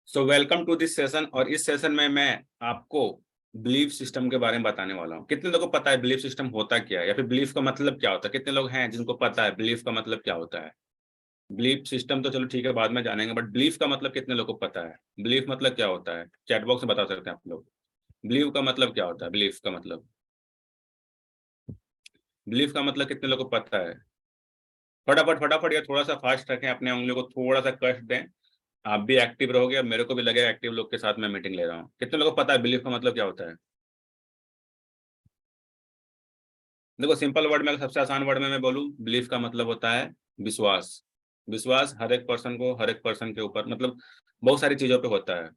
So welcome to this session. और इस session में मैं आपको बिलीफ सिस्टम के बारे में बताने वाला हूँ। कितने लोगों को पता है बिलीफ सिस्टम होता क्या है, या फिर बिलीफ का मतलब क्या होता है? कितने लोग हैं जिनको पता है बिलीफ का मतलब क्या होता है? बिलीफ सिस्टम तो चलो ठीक है, बाद में जानेंगे, बट बिलीफ का मतलब कितने लोगों को पता है? बिलीफ मतलब क्या होता है? चैट बॉक्स में बता सकते हैं आप लोग। बिलीव का मतलब क्या होता है? बिलीफ का मतलब, बिलीफ का मतलब कितने लोगों को पता है? फटाफट फटाफट, या थोड़ा सा फास्ट रखें, अपने उंगलियों को थोड़ा सा कष्ट दें। आप भी एक्टिव रहोगे और मेरे को भी लगेगा एक्टिव लोग के साथ मैं मीटिंग ले रहा हूँ। कितने लोगों को पता है बिलीफ का मतलब क्या होता है? देखो, सिंपल वर्ड में, सबसे आसान वर्ड में मैं बोलूं, बिलीफ का मतलब होता है विश्वास। विश्वास हर एक पर्सन को, हर एक पर्सन के ऊपर, मतलब बहुत सारी चीजों पे होता है।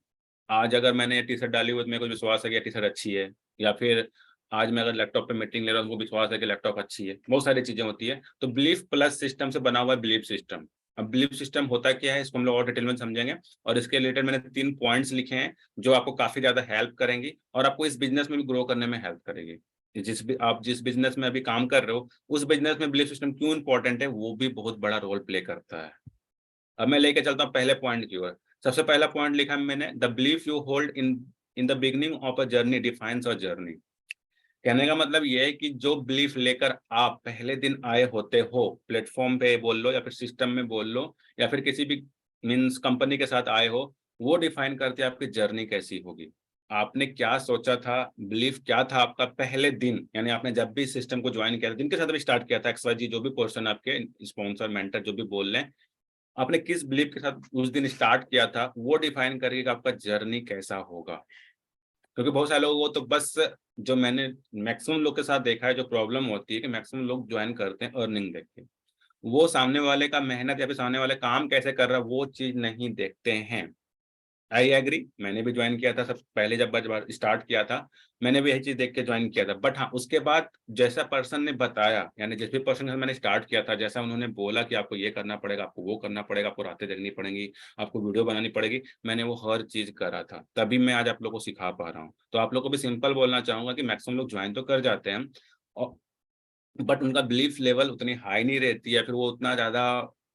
आज अगर मैंने ये टी शर्ट डाली हुई तो मेरे को विश्वास है कि ये टी शर्ट अच्छी है। या फिर आज मैं अगर लैपटॉप पे मीटिंग ले रहा हूँ तो विश्वास है कि लैपटॉप अच्छी है। बहुत सारी चीजें होती है। तो बिलीफ प्लस सिस्टम से बना हुआ है बिलीफ सिस्टम। अब बिलीफ सिस्टम होता क्या है, इसको हम लोग और डिटेल में समझेंगे। और इसके रिलेटेड मैंने 3 पॉइंट्स लिखे हैं जो आपको काफी ज्यादा हेल्प करेंगी और आपको इस बिजनेस में भी ग्रो करने में हेल्प करेगी। आप जिस बिजनेस में अभी काम कर रहे हो, उस बिजनेस में बिलीफ सिस्टम क्यों इंपॉर्टेंट है, वो भी बहुत बड़ा रोल प्ले करता है। अब मैं लेके चलता हूँ पहले पॉइंट की ओर। सबसे पहला पॉइंट लिखा है मैंने, the belief you hold in in the beginning of a journey defines a journey. कहने का मतलब ये है कि जो बिलीफ लेकर आप पहले दिन आए होते हो, प्लेटफॉर्म पे बोल लो या फिर सिस्टम में बोल लो, या फिर किसी भी मीन्स कंपनी के साथ आए हो, वो डिफाइन करते हैं आपकी जर्नी कैसी होगी। आपने क्या सोचा था, बिलीफ क्या था आपका पहले दिन, यानी आपने जब भी सिस्टम को ज्वाइन किया था, जिनके साथ भी स्टार्ट किया था, XYZ जो भी पर्सन आपके स्पॉन्सर मेंटर जो भी बोल रहे हैं, आपने किस बिलीफ के साथ उस दिन स्टार्ट किया था, वो डिफाइन करिए कि आपका जर्नी कैसा होगा। क्योंकि बहुत सारे लोग, वो तो बस, जो मैंने मैक्सिमम लोग के साथ देखा है, जो प्रॉब्लम होती है कि मैक्सिमम लोग ज्वाइन करते हैं अर्निंग देख के, वो सामने वाले का मेहनत या फिर सामने वाले काम कैसे कर रहा है वो चीज नहीं देखते हैं। आई एग्री, मैंने भी ज्वाइन किया था सब पहले, जब स्टार्ट किया था, मैंने भी यही चीज देख के ज्वाइन किया था। बट हाँ, उसके बाद जैसा पर्सन ने बताया, यानी जिस भी पर्सन से मैंने स्टार्ट किया था, जैसा उन्होंने बोला कि आपको ये करना पड़ेगा, आपको वो करना पड़ेगा, आपको रातें देखनी पड़ेंगी, आपको वीडियो बनानी पड़ेगी, मैंने वो हर चीज करा था, तभी मैं आज आप लोग को सिखा पा रहा हूँ। तो आप लोग को भी सिंपल बोलना चाहूंगा कि मैक्सिमम लोग ज्वाइन तो कर जाते हैं, और बट उनका बिलीफ लेवल उतनी हाई नहीं रहती है, फिर वो उतना ज्यादा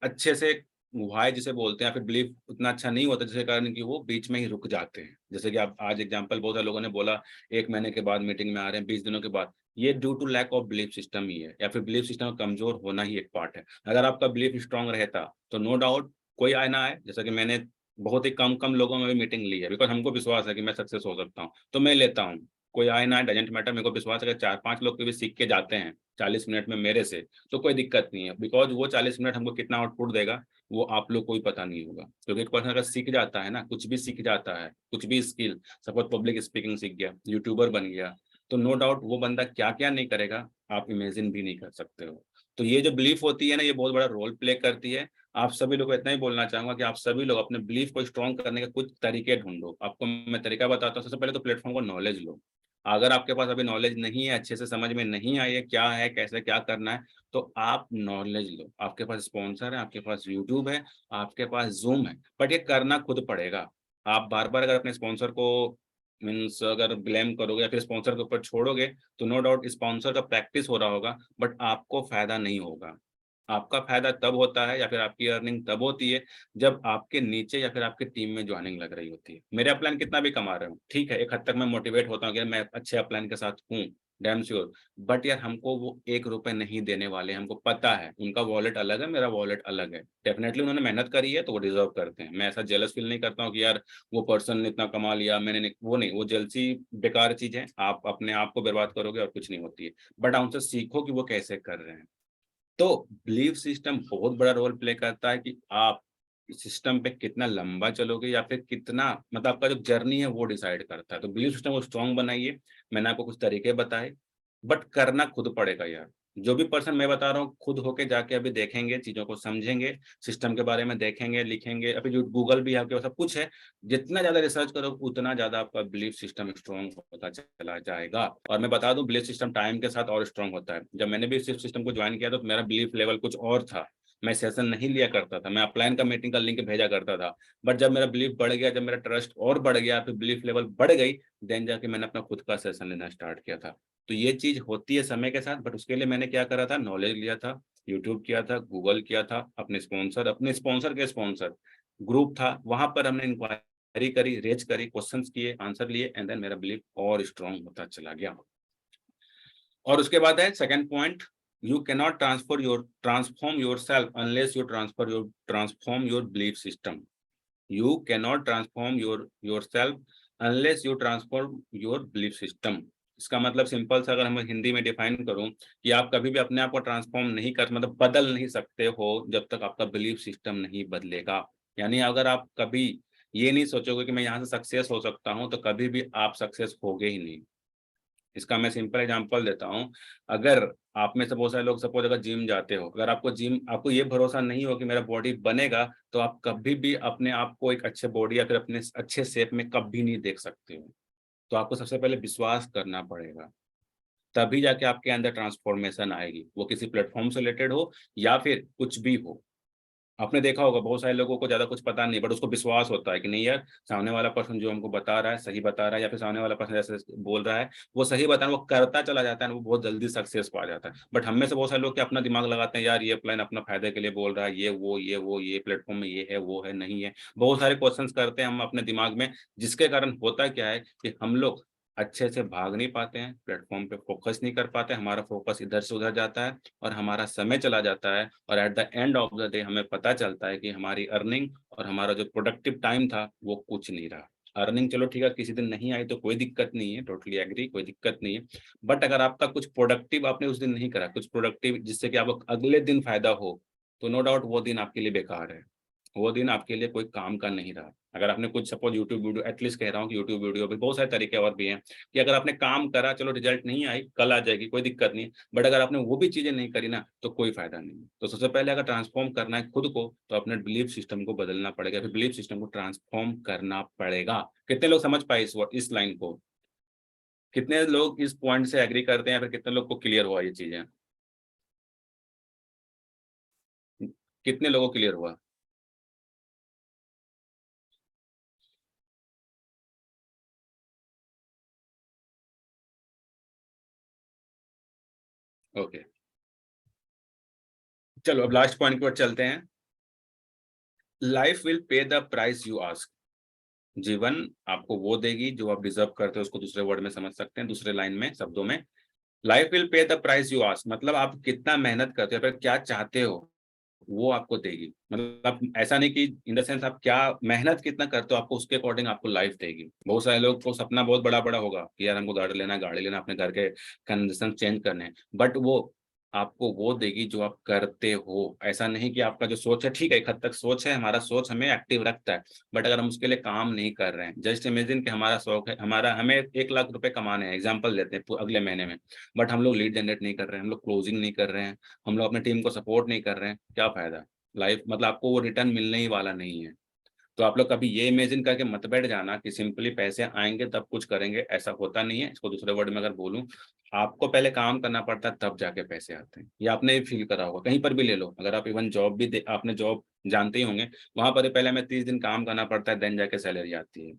अच्छे से वाई जिसे बोलते हैं, फिर बिलीफ उतना अच्छा नहीं होता, जिसके कारण कि वो बीच में ही रुक जाते हैं। जैसे कि आप आज एग्जांपल, बहुत सारे लोगों ने बोला 1 महीने के बाद मीटिंग में आ रहे हैं, 20 दिनों के बाद, ये due to lack of belief system ही है, या फिर बिलीफ सिस्टम का कमजोर होना ही एक पार्ट है। अगर आपका बिलीफ स्ट्रांग रहता तो नो डाउट कोई आए ना आए, जैसा कि मैंने बहुत ही कम कम लोगों में भी मीटिंग ली है, बिकॉज हमको विश्वास है कि मैं सक्सेस हो सकता हूँ, तो मैं लेता हूँ। कोई आए ना आए डजेंट मैटर, मेरे को विश्वास है कि 4-5 लोग के भी सीख के जाते हैं 40 मिनट में मेरे से, तो कोई दिक्कत नहीं है। बिकॉज वो 40 मिनट हमको कितना आउटपुट देगा, वो आप लोग को ही पता नहीं होगा। क्योंकि एक पर्सन अगर सीख जाता है ना, कुछ भी सीख जाता है, कुछ भी स्किल, सपोज पब्लिक स्पीकिंग सीख गया, यूट्यूबर बन गया, तो नो डाउट वो बंदा क्या क्या नहीं करेगा, आप इमेजिन भी नहीं कर सकते हो। तो ये जो बिलीफ होती है ना, ये बहुत बड़ा रोल प्ले करती है। आप सभी लोग को इतना ही बोलना चाहूंगा कि आप सभी लोग अपने बिलीफ को स्ट्रॉन्ग करने के कुछ तरीके ढूंढो। आपको मैं तरीका बताता हूँ। सबसे पहले तो प्लेटफॉर्म को नॉलेज लो। अगर आपके पास अभी नॉलेज नहीं है, अच्छे से समझ में नहीं आई है क्या है, कैसे क्या करना है, तो आप नॉलेज लो। आपके पास स्पॉन्सर है, आपके पास यूट्यूब है, आपके पास जूम है, बट ये करना खुद पड़ेगा। आप बार बार अगर अपने स्पॉन्सर को मीन्स अगर ब्लेम करोगे या फिर स्पॉन्सर के ऊपर छोड़ोगे, तो नो डाउट स्पॉन्सर का प्रैक्टिस हो रहा होगा, बट आपको फायदा नहीं होगा। आपका फायदा तब होता है, या फिर आपकी अर्निंग तब होती है, जब आपके नीचे या फिर आपके टीम में ज्वाइनिंग लग रही होती है। मेरे अपलाइन कितना भी कमा रहे हो, ठीक है, एक हद तक मैं मोटिवेट होता हूँ कि मैं अच्छे अपलाइन के साथ हूँ, डैम श्योर। बट यार, हमको वो 1 रुपए नहीं देने वाले, हमको पता है उनका वॉलेट अलग है, मेरा वॉलेट अलग है। डेफिनेटली उन्होंने मेहनत करी है तो वो डिजर्व करते हैं। मैं ऐसा जेलस फील नहीं करता हूँ कि यार वो पर्सन ने इतना कमा लिया, मैंने नहीं, वो नहीं, वो जेलसी बेकार चीज है। आप अपने आप को बर्बाद करोगे और कुछ नहीं होती है। बट उनसे सीखो कि वो कैसे कर रहे हैं। तो बिलीफ सिस्टम बहुत बड़ा रोल प्ले करता है कि आप इस सिस्टम पे कितना लंबा चलोगे, या फिर कितना, मतलब आपका जो जर्नी है वो डिसाइड करता है। तो बिलीफ सिस्टम को स्ट्रॉन्ग बनाइए। मैंने आपको कुछ तरीके बताए, बट करना खुद पड़ेगा यार। जो भी पर्सन मैं बता रहा हूँ, खुद होके जाके अभी देखेंगे, चीजों को समझेंगे, सिस्टम के बारे में देखेंगे, लिखेंगे। अभी जो गूगल भी है आपके पास, सब कुछ है। जितना ज्यादा रिसर्च करोगे उतना ज्यादा आपका बिलीफ सिस्टम स्ट्रॉन्ग होता चला जाएगा। और मैं बता दूं, बिलीफ सिस्टम टाइम के साथ और स्ट्रॉन्ग होता है। जब मैंने भी इस सिस्टम को ज्वाइन किया था, तो मेरा बिलीफ लेवल कुछ और था। मैं सेशन नहीं लिया करता था, मैं अपलाइन का मीटिंग का लिंक भेजा करता था। बट जब मेरा बिलीफ बढ़ गया, जब मेरा ट्रस्ट और बढ़ गया, फिर बिलीफ लेवल बढ़ गई, देन जाके मैंने अपना खुद का सेशन लेना स्टार्ट किया था। तो ये चीज होती है समय के साथ। बट उसके लिए मैंने क्या करा था, नॉलेज लिया था, यूट्यूब किया था, गूगल किया था, अपने स्पॉन्सर के स्पॉन्सर ग्रुप था, वहां पर हमने इंक्वायरी तैयारी करी, रेज करी, क्वेश्चंस किए, आंसर लिए, एंड देन मेरा बिलीफ और स्ट्रॉन्ग होता चला गया। और उसके बाद है second point, you can not transform yourself unless you transform your belief system. You can not transform yourself unless you transform your belief system. इसका मतलब सिंपल सा अगर हम हिंदी में डिफाइन करूं कि आप कभी भी अपने आप को ट्रांसफॉर्म नहीं कर, मतलब बदल नहीं सकते हो जब तक आपका बिलीफ सिस्टम नहीं बदलेगा। यानी अगर आप कभी ये नहीं सोचोगे कि मैं यहाँ से सक्सेस हो सकता हूं, तो कभी भी आप सक्सेस होगे ही नहीं। इसका मैं सिंपल एग्जांपल देता हूँ। अगर आप में से बहुत सारे लोग सपोज अगर जिम जाते हो, अगर आपको ये भरोसा नहीं हो कि मेरा बॉडी बनेगा, तो आप कभी भी अपने आप को एक अच्छे बॉडी या फिर अपने अच्छे शेप में कभी नहीं देख सकते हो। तो आपको सबसे पहले विश्वास करना पड़ेगा, तभी जाके आपके अंदर ट्रांसफॉर्मेशन आएगी, वो किसी प्लेटफॉर्म से रिलेटेड हो या फिर कुछ भी हो। आपने देखा होगा बहुत सारे लोगों को ज्यादा कुछ पता नहीं, बट उसको विश्वास होता है कि नहीं यार, सामने वाला पर्सन जो हमको बता रहा है सही बता रहा है, या फिर सामने वाला पर्सन जैसे बोल रहा है वो सही बता रहा है, वो करता चला जाता है, वो बहुत जल्दी सक्सेस पा जाता है। बट हम में से बहुत सारे लोग क्या अपना दिमाग लगाते हैं, यार ये प्लान अपना फायदे के लिए बोल रहा है, ये प्लेटफॉर्म में ये है वो है नहीं है, बहुत सारे क्वेश्चंस करते हैं हम अपने दिमाग में, जिसके कारण होता क्या है कि हम लोग अच्छे से भाग नहीं पाते हैं, प्लेटफॉर्म पे फोकस नहीं कर पाते, हमारा फोकस इधर से उधर जाता है और हमारा समय चला जाता है, और at the end of the day हमें पता चलता है कि हमारी अर्निंग और हमारा जो प्रोडक्टिव टाइम था वो कुछ नहीं रहा। अर्निंग चलो ठीक है, किसी दिन नहीं आई तो कोई दिक्कत नहीं है, टोटली एग्री, कोई दिक्कत नहीं है। बट अगर आपका कुछ प्रोडक्टिव आपने उस दिन नहीं करा, कुछ प्रोडक्टिव जिससे कि आपको अगले दिन फायदा हो, तो नो डाउट वो दिन आपके लिए बेकार है, वो दिन आपके लिए कोई काम का नहीं रहा। अगर आपने कुछ सपोज यूट्यूब वीडियो, एटलीस्ट कह रहा हूँ कि यूट्यूब वीडियो भी बहुत सारे तरीके और भी हैं कि अगर आपने काम करा, चलो रिजल्ट नहीं आई, कल आ जाएगी, कोई दिक्कत नहीं, बट अगर आपने वो भी चीजें नहीं करी ना, तो कोई फायदा नहीं। तो सबसे पहले अगर ट्रांसफॉर्म करना है खुद को, तो अपने बिलीफ सिस्टम को बदलना पड़ेगा, फिर बिलीफ सिस्टम को ट्रांसफॉर्म करना पड़ेगा। कितने लोग समझ पाए इस लाइन को? कितने लोग इस पॉइंट से एग्री करते हैं, फिर कितने लोग को क्लियर हुआ ये चीजें? कितने लोगों को क्लियर हुआ? ओके, चलो अब लास्ट पॉइंट की ओर चलते हैं। Life will pay the price you ask. जीवन आपको वो देगी जो आप डिजर्व करते हो, उसको दूसरे वर्ड में समझ सकते हैं, दूसरे लाइन में, शब्दों में, life will pay the price you ask, मतलब आप कितना मेहनत करते हो, फिर क्या चाहते हो वो आपको देगी। मतलब ऐसा नहीं कि इन द सेंस आप क्या मेहनत कितना करते हो, आपको उसके अकॉर्डिंग आपको लाइफ देगी। बहुत सारे लोग को सपना बहुत बड़ा बड़ा होगा कि यार हमको गाड़ी लेना, अपने घर के कंडीशन चेंज करने हैं, बट वो आपको वो देगी जो आप करते हो। ऐसा नहीं कि आपका जो सोच है, ठीक है एक हद तक सोच है, हमारा सोच हमें एक्टिव रखता है, बट अगर हम उसके लिए काम नहीं कर रहे हैं, जस्ट इमेजिन कि हमारा शौक है, हमारा हमें 1 लाख रुपए कमाने हैं, एग्जाम्पल लेते हैं अगले महीने में, बट हम लोग लीड जनरेट नहीं कर रहे हैं, हम लोग क्लोजिंग नहीं कर रहे हैं, हम लोग अपने टीम को सपोर्ट नहीं कर रहे हैं, क्या फायदा? लाइफ मतलब आपको वो रिटर्न मिलने ही वाला नहीं है। तो आप लोग कभी ये इमेजिन करके मत बैठ जाना कि सिंपली पैसे आएंगे तब कुछ करेंगे, ऐसा होता नहीं है। इसको दूसरे वर्ड में अगर बोलूं, आपको पहले काम करना पड़ता है तब जाके पैसे आते हैं। ये आपने भी फील करा होगा, कहीं पर भी ले लो, अगर आप इवन जॉब भी आपने जॉब जानते ही होंगे, वहां पर पहले हमें 30 दिन काम करना पड़ता है, देन जाके सैलरी आती है।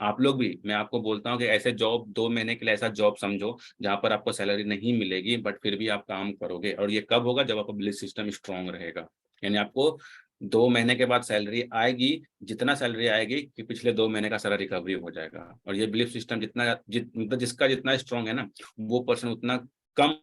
आप लोग भी, मैं आपको बोलता हूँ कि ऐसे जॉब 2 महीने के लिए ऐसा जॉब समझो जहां पर आपको सैलरी नहीं मिलेगी, बट फिर भी आप काम करोगे, और ये कब होगा? जब आपका बिलीफ सिस्टम स्ट्रांग रहेगा। यानी आपको 2 महीने के बाद सैलरी आएगी, जितना सैलरी आएगी कि पिछले 2 महीने का सारा रिकवरी हो जाएगा। और ये बिलीफ सिस्टम मतलब जिसका जितना स्ट्रांग है ना, वो पर्सन उतना कम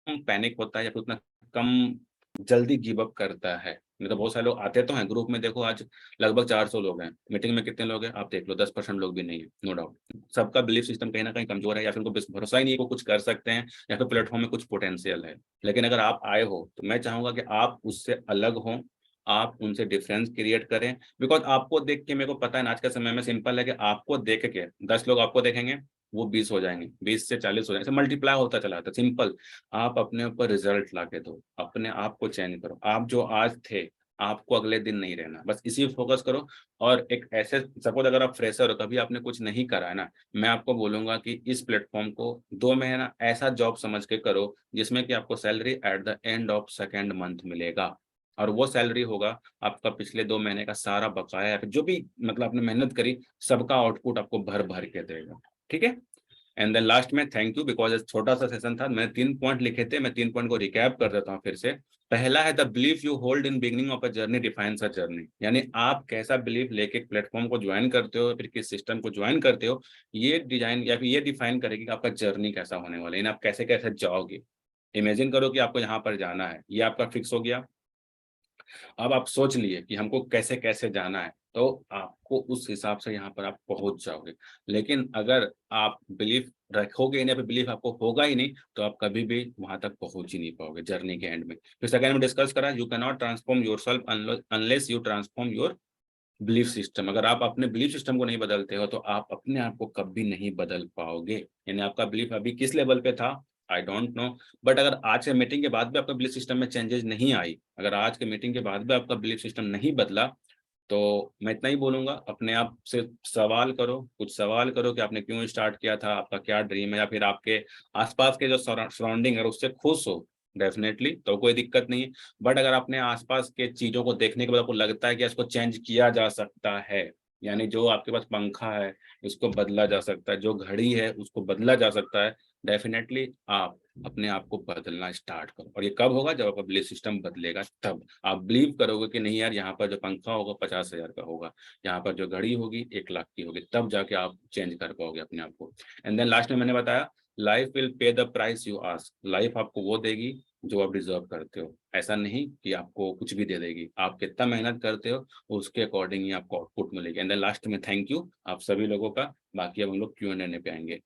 पैनिक होता है, या फिर उतना कम जल्दी गिव अप करता है। नहीं तो बहुत सारे लोग आते तो हैं ग्रुप में, देखो आज लगभग 400 लोग हैं, मीटिंग में कितने लोग हैं आप देख लो, 10% लोग भी नहीं है, नो डाउट। सबका बिलीफ सिस्टम कहीं ना कहीं कमजोर है, या फिर उनको भरोसा ही नहीं है वो कुछ कर सकते हैं, या फिर प्लेटफॉर्म में कुछ पोटेंशियल है। लेकिन अगर आप आए हो, तो मैं चाहूंगा कि आप उससे अलग हों, आप उनसे डिफरेंस क्रिएट करें। बिकॉज आपको देख के, मेरे को पता है ना, आज के समय में सिंपल है कि आपको देख के 10 लोग आपको देखेंगे, वो 20 हो जाएंगे, 20 से 40 हो जाएंगे, मल्टीप्लाई होता चला जाता है। सिंपल, आप अपने ऊपर रिजल्ट ला के दो, अपने आप को चेंज करो। आप जो आज थे, आपको अगले दिन नहीं रहना, बस इसी फोकस करो। और एक ऐसे, सपोज अगर आप फ्रेशर हो, कभी आपने कुछ नहीं करा है ना, मैं आपको बोलूंगा कि इस प्लेटफॉर्म को 2 महीना ऐसा जॉब समझ के करो जिसमें कि आपको salary at the end of second month मिलेगा। और वो सैलरी होगा आपका पिछले 2 महीने का सारा बकाया, जो भी मतलब आपने मेहनत करी, सबका आउटपुट आपको भर भर के देगा। ठीक है? एंड देन लास्ट में थैंक यू, बिकॉज छोटा सा सेशन था, मैंने 3 पॉइंट लिखे थे, मैं 3 पॉइंट को रिकैप कर देता हूँ फिर से। पहला है the belief you hold in beginning of a journey defines a journey, यानी आप कैसा बिलीफ लेके प्लेटफॉर्म को ज्वाइन करते हो, फिर किस सिस्टम को ज्वाइन करते हो, ये डिजाइन या फिर ये डिफाइन करेगी कि आपका जर्नी कैसा होने वाला है, यानी आप कैसे कैसे जाओगे। इमेजिन करो कि आपको यहाँ पर जाना है, ये आपका फिक्स हो गया। अब आप सोच लिए कि हमको कैसे कैसे जाना है, तो आपको उस हिसाब से यहाँ पर आप पहुंच जाओगे। लेकिन अगर आप बिलीफ रखोगे ही नहीं, बिलीफ आपको होगा ही नहीं, तो आप कभी भी वहां तक पहुंच ही नहीं पाओगे जर्नी के एंड में। फिर सेकंड में डिस्कस करा, you can not transform yourself unless you transform your belief system. अगर आप अपने बिलीफ सिस्टम को नहीं बदलते हो, तो आप अपने आप को कभी नहीं बदल पाओगे। यानी आपका बिलीफ अभी किस लेवल पे था, आई डोंट नो, बट अगर आज के मीटिंग के बाद भी आपका बिलीफ सिस्टम में चेंजेस नहीं आई, अगर आज के मीटिंग के बाद भी आपका बिलीफ सिस्टम नहीं बदला, तो मैं इतना ही बोलूंगा, अपने आप से सवाल करो, कुछ सवाल करो कि आपने क्यों स्टार्ट किया था, आपका क्या ड्रीम है, या फिर आपके आसपास के जो सराउंडिंग है उससे खुश हो, डेफिनेटली तो कोई दिक्कत नहीं है। बट अगर अपने आसपास के चीजों को देखने के बाद आपको लगता है कि इसको चेंज किया जा सकता है, यानी जो आपके पास पंखा है उसको बदला जा सकता है, जो घड़ी है उसको बदला जा सकता है, डेफिनेटली आप अपने आप को बदलना स्टार्ट करो। और ये कब होगा, जब आपका बिलीफ सिस्टम बदलेगा, तब आप बिलीव करोगे कि नहीं यार, यहाँ पर जो पंखा होगा 50,000 का होगा, यहाँ पर जो घड़ी होगी 1 लाख की होगी, तब जाके आप चेंज कर पाओगे अपने आप को। एंड देन लास्ट में मैंने बताया, life will pay the price you ask, life आपको वो देगी जो आप डिजर्व करते हो। ऐसा नहीं कि आपको कुछ भी दे देगी, आप कितना मेहनत करते हो उसके अकॉर्डिंग ही आपको आउटपुट मिलेगी। एंड देन लास्ट में थैंक यू आप सभी लोगों का। बाकी अब हम लोग Q&A पे आएंगे।